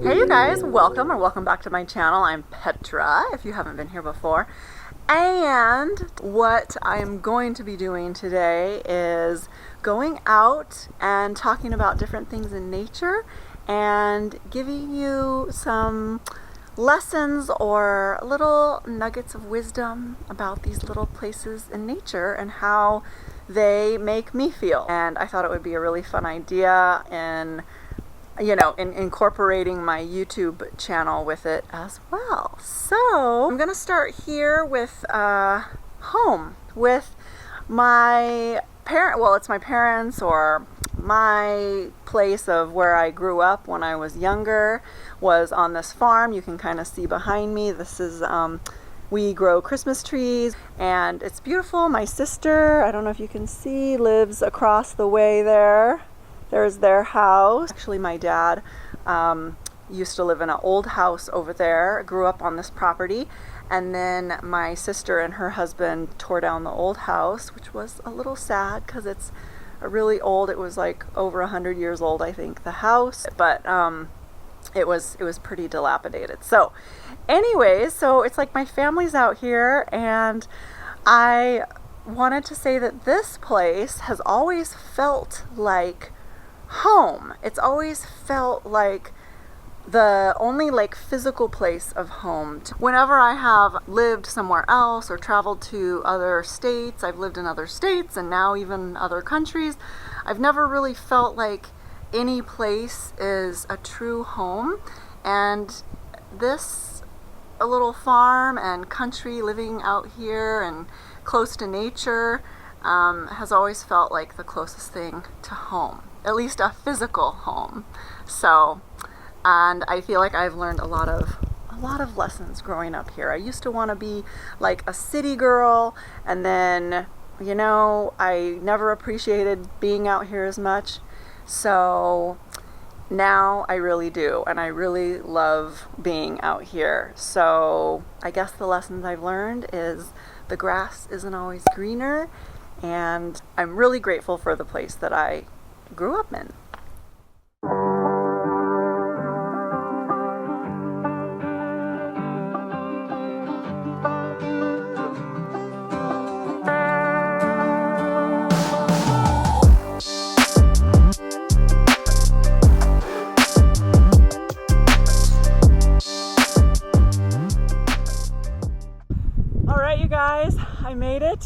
Hey you guys, welcome back to my channel. I'm Petra, if you haven't been here before. And what I'm going to be doing today is going out and talking about different things in nature and giving you some lessons or little nuggets of wisdom about these little places in nature and how they make me feel. And I thought it would be a really fun idea in incorporating my YouTube channel with it as well. So I'm gonna start here with home, with my it's my parents, or my place of where I grew up when I was younger was on this farm. You can kind of see behind me, this is we grow Christmas trees and it's beautiful. My sister, I don't know if you can see, lives across the way there. There's their house. Actually, my dad used to live in an old house over there, grew up on this property, and then my sister and her husband tore down the old house, which was a little sad because it's really old. It was like over 100 years old, I think, the house, but it was pretty dilapidated. So anyways, so it's like my family's out here, and I wanted to say that this place has always felt like home. It's always felt like the only physical place of home. Whenever I have lived somewhere else or traveled to other states, I've lived in other states and now even other countries, I've never really felt like any place is a true home. And this a little farm and country, living out here and close to nature, has always felt like the closest thing to home, at least a physical home. So, and I feel like I've learned a lot of lessons growing up here. I used to want to be like a city girl, and then I never appreciated being out here as much. So now I really do, and I really love being out here. So I guess the lessons I've learned is the grass isn't always greener, and I'm really grateful for the place that I grew up in. All right, you guys, I made it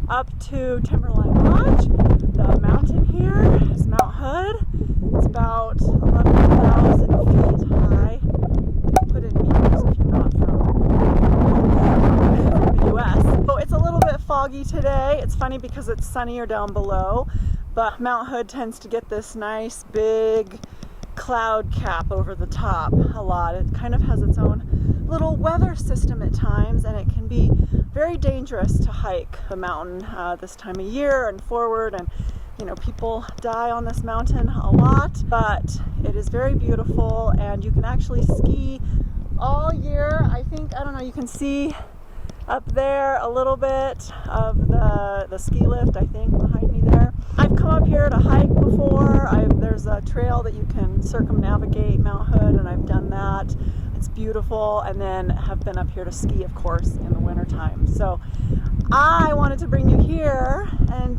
up to Timberline Lodge. The mountain here is Mount Hood. It's about 11,000 feet high. Put in meters if you're not from the US. So it's a little bit foggy today. It's funny because it's sunnier down below, but Mount Hood tends to get this nice big cloud cap over the top a lot. It kind of has its own little weather system at times, and it can be very dangerous to hike the mountain this time of year and forward, and people die on this mountain a lot, but it is very beautiful, and you can actually ski all year. I don't know, you can see up there a little bit of the ski lift, I think, behind me there. I've come up here to hike before. There's a trail that you can circumnavigate Mount Hood, and I've done that. It's beautiful, and then have been up here to ski, of course, in the wintertime. So I wanted to bring you here and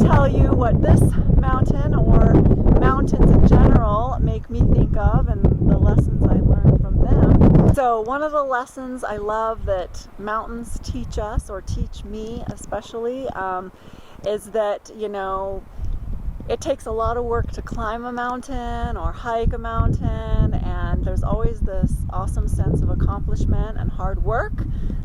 tell you what this mountain, or mountains in general, make me think of, and the lessons I learned from them. So one of the lessons I love that mountains teach us, or teach me especially, is that it takes a lot of work to climb a mountain or hike a mountain, and there's always this awesome sense of accomplishment and hard work,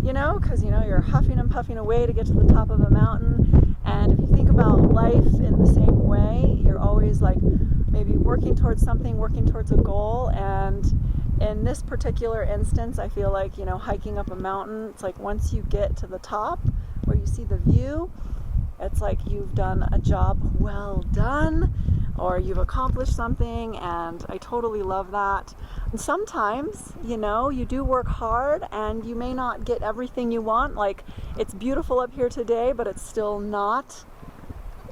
because you're huffing and puffing away to get to the top of a mountain. And if you think about life in the same way, you're always maybe working towards something, working towards a goal. And in this particular instance, I feel like hiking up a mountain, it's like once you get to the top where you see the view, it's like you've done a job well done, or you've accomplished something, and I totally love that. And sometimes, you do work hard and you may not get everything you want. Like, it's beautiful up here today, but it's still not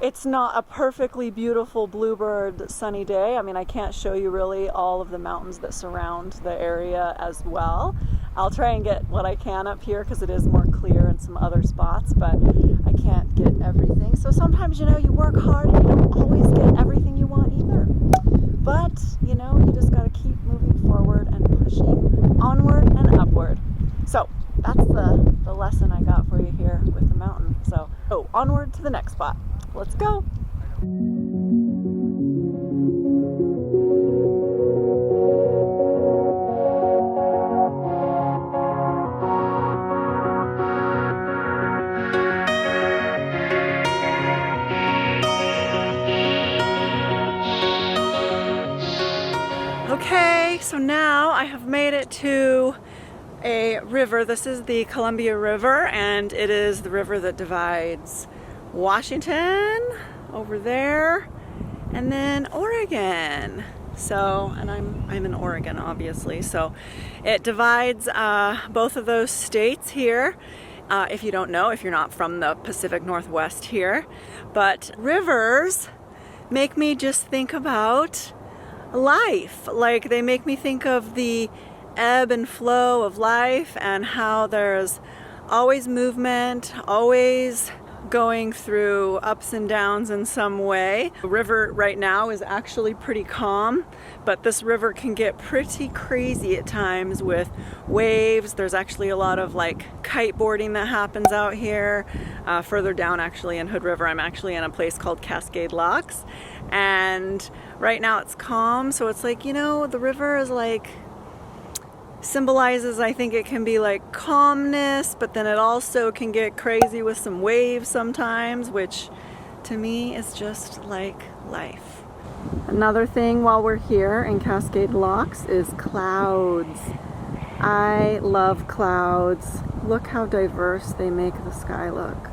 It's not a perfectly beautiful bluebird sunny day. I mean, I can't show you really all of the mountains that surround the area as well. I'll try and get what I can up here because it is more clear in some other spots, but I can't get everything. So sometimes, you know, you work hard and you don't always get everything you want either. But, you know, you just got to keep moving forward and pushing onward and upward. So that's the lesson I got for you here with the mountain. So, onward to the next spot. Let's go. Okay, so now I have made it to a river. This is the Columbia River, and it is the river that divides Washington over there and then Oregon. So, and I'm in Oregon, obviously. So it divides both of those states here. If you don't know, if you're not from the Pacific Northwest here. But rivers make me just think about life. Like, they make me think of the ebb and flow of life and how there's always movement, always going through ups and downs in some way. The river right now is actually pretty calm, but this river can get pretty crazy at times with waves. There's actually a lot of like kiteboarding that happens out here. Further down actually in Hood River, I'm actually in a place called Cascade Locks, and right now it's calm, so it's like, you know, the river is like symbolizes, I think it can be like calmness, but then it also can get crazy with some waves sometimes, which to me is just like life. Another thing while we're here in Cascade Locks is clouds. I love clouds. Look how diverse they make the sky look.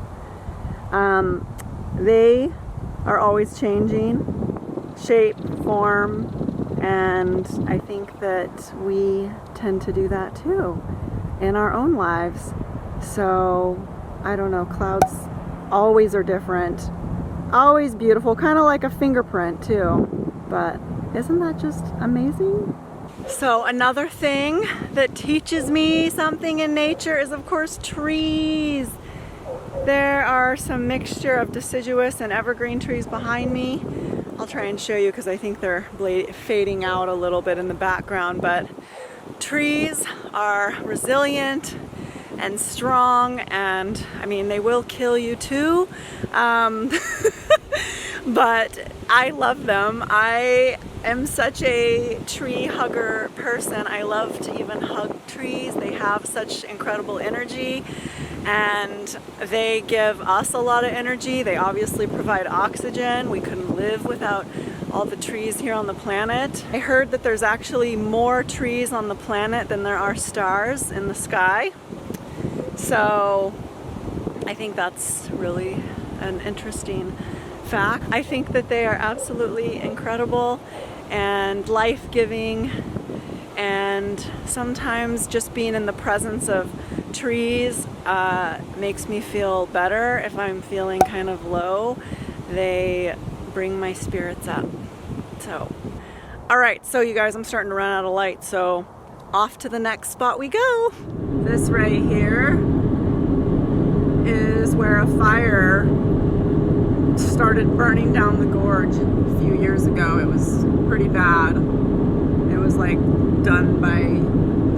They are always changing shape, form, and I think that we tend to do that too in our own lives. So, I don't know, clouds always are different, always beautiful, kind of like a fingerprint too. But isn't that just amazing? So another thing that teaches me something in nature is, of course, trees. There are some mixture of deciduous and evergreen trees behind me. I'll try and show you because I think they're fading out a little bit in the background, but trees are resilient and strong, and I mean, they will kill you too, but I love them. I am such a tree hugger person. I love to even hug trees. They have such incredible energy, and they give us a lot of energy. They obviously provide oxygen. We couldn't live without all the trees here on the planet. I heard that there's actually more trees on the planet than there are stars in the sky. So I think that's really an interesting fact. I think that they are absolutely incredible and life-giving, and sometimes just being in the presence of trees makes me feel better. If I'm feeling kind of low, they bring my spirits up. So, all right, so you guys, I'm starting to run out of light, so off to the next spot we go. This right here is where a fire started burning down the gorge a few years ago. It was pretty bad. It was like done by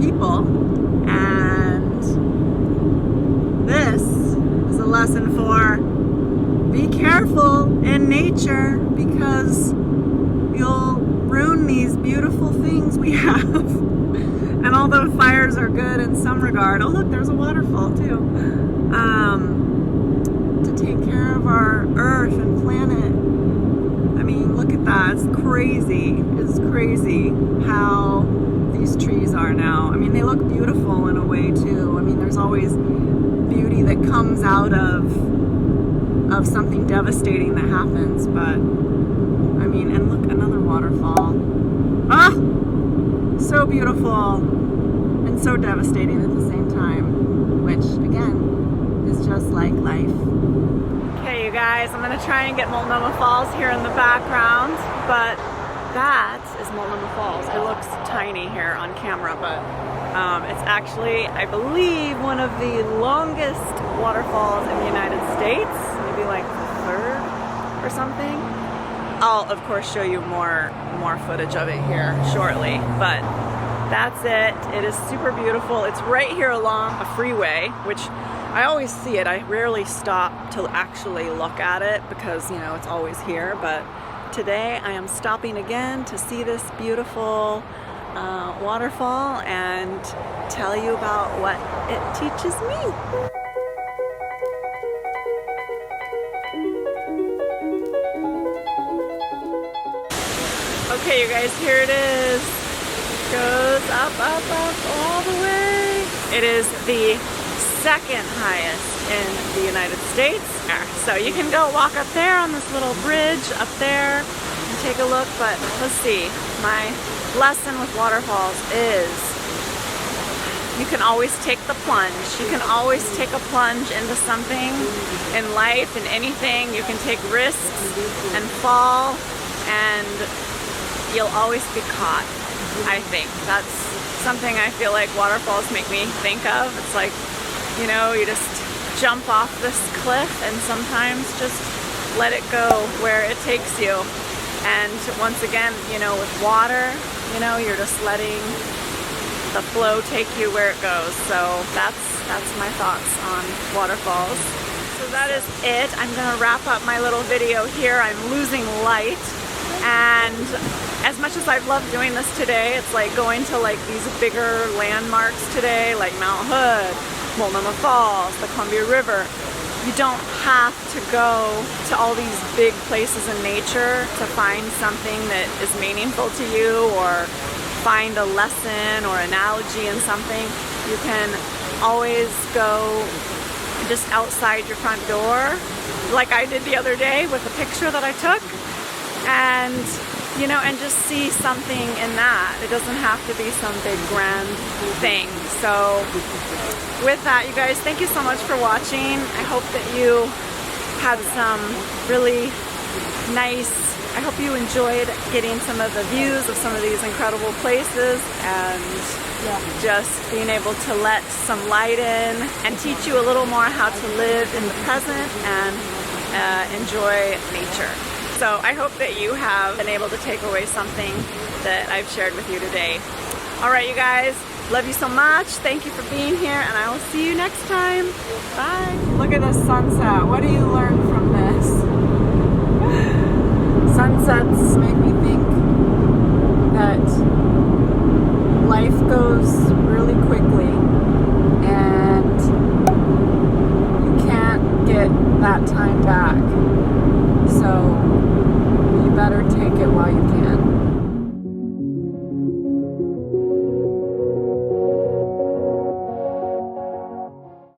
people, and this is a lesson for be careful in nature, because you'll ruin these beautiful things we have. And although fires are good in some regard, oh look, there's a waterfall too, to take care of our earth and planet. I mean, look at that, it's crazy. It's crazy how these trees are now. I mean, they look beautiful in a way too. I mean, there's always beauty that comes out of something devastating that happens, but I mean, and look, another waterfall. Ah! So beautiful and so devastating at the same time, which again is just like life. Okay, you guys, I'm gonna try and get Multnomah Falls here in the background, but that is Multnomah Falls. It looks tiny here on camera, but it's actually, I believe, one of the longest waterfalls in the United States, maybe like the third or something. I'll of course show you more footage of it here shortly, but that's it. It is super beautiful. It's right here along a freeway, which I always see it. I rarely stop to actually look at it because, you know, it's always here, but today I am stopping again to see this beautiful waterfall and tell you about what it teaches me. Okay, you guys, here it is. Goes up, up, up, all the way. It is the second highest in the United States. So you can go walk up there on this little bridge up there and take a look, but let's see. My lesson with waterfalls is you can always take the plunge. You can always take a plunge into something in life, in anything. You can take risks and fall, and you'll always be caught, I think. That's something I feel like waterfalls make me think of. It's like, you know, you just jump off this cliff and sometimes just let it go where it takes you. And once again, you know, with water, you know, you're just letting the flow take you where it goes. So that's my thoughts on waterfalls. So that is it. I'm gonna wrap up my little video here. I'm losing light. And as much as I've loved doing this today, it's like going to like these bigger landmarks today, like Mount Hood, Multnomah Falls, the Columbia River. You don't have to go to all these big places in nature to find something that is meaningful to you or find a lesson or analogy in something. You can always go just outside your front door, like I did the other day with a picture that I took, and you know, and just see something in that. It doesn't have to be some big grand thing. So with that, you guys, thank you so much for watching. I hope that you had some really nice, I hope you enjoyed getting some of the views of some of these incredible places and just being able to let some light in and teach you a little more how to live in the present and enjoy nature. So I hope that you have been able to take away something that I've shared with you today. All right, you guys, love you so much. Thank you for being here, and I will see you next time. Bye. Look at this sunset. What do you learn from this? Sunsets make me think that life goes really quickly, and you can't get that time back. So you better take it while you can.